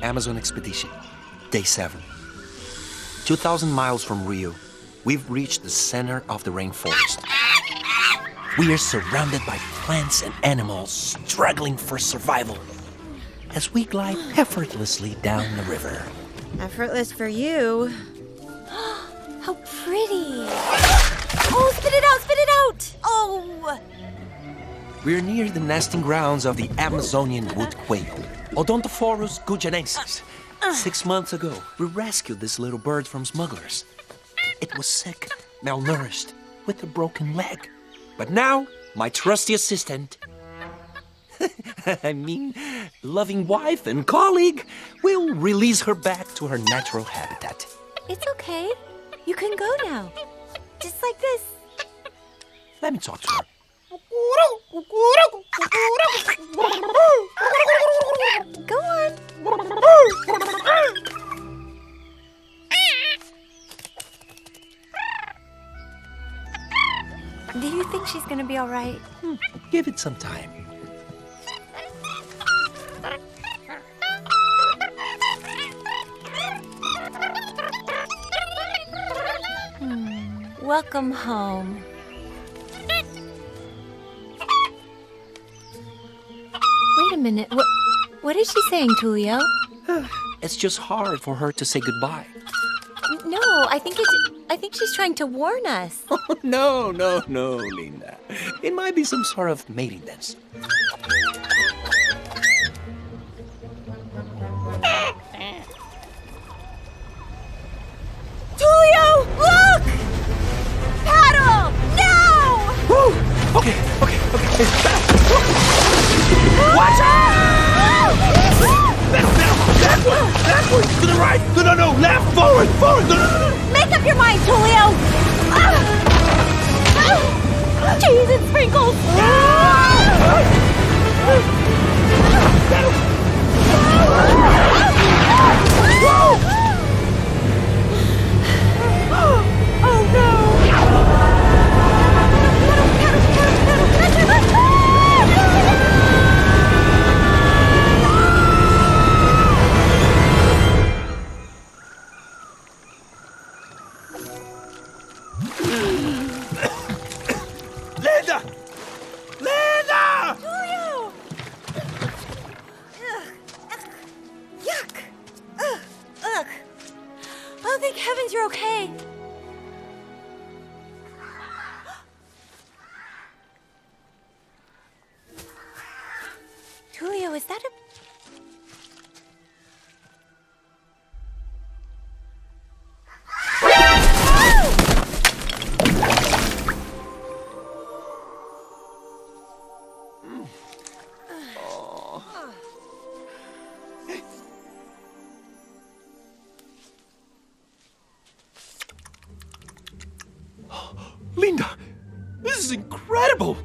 Amazon expedition, day 7. 2,000 miles from Rio, we've reached the center of the rainforest. We are surrounded by plants and animals struggling for survival as we glide effortlessly down the river. Effortless for you. How pretty! Oh, spit it out, spit it out! Oh! We're near the nesting grounds of the Amazonian wood quail, Odontophorus gujanensis. 6 months ago, we rescued this little bird from smugglers. It was sick, malnourished, with a broken leg. But now, my trusty assistant, loving wife and colleague, will release her back to her natural habitat. It's okay. You can go now. Just like this. Let me talk to her. Go on. Do you think she's gonna be all right? Give it some time. Welcome home. Wait a minute. What is she saying, Tulio? It's just hard for her to say goodbye. No, I think she's trying to warn us. No, Linda. It might be some sort of mating dance. Tulio, look! Paddle! No! Woo! Okay. Watch out! Backward! To the right! No, left! Forward! No! Make up your mind, Tulio! Cheese and sprinkles! Oh no! Linda! Tulio! Yuck! Ugh. Oh, thank heavens you're okay. Tulio, is that a... Linda, this is incredible!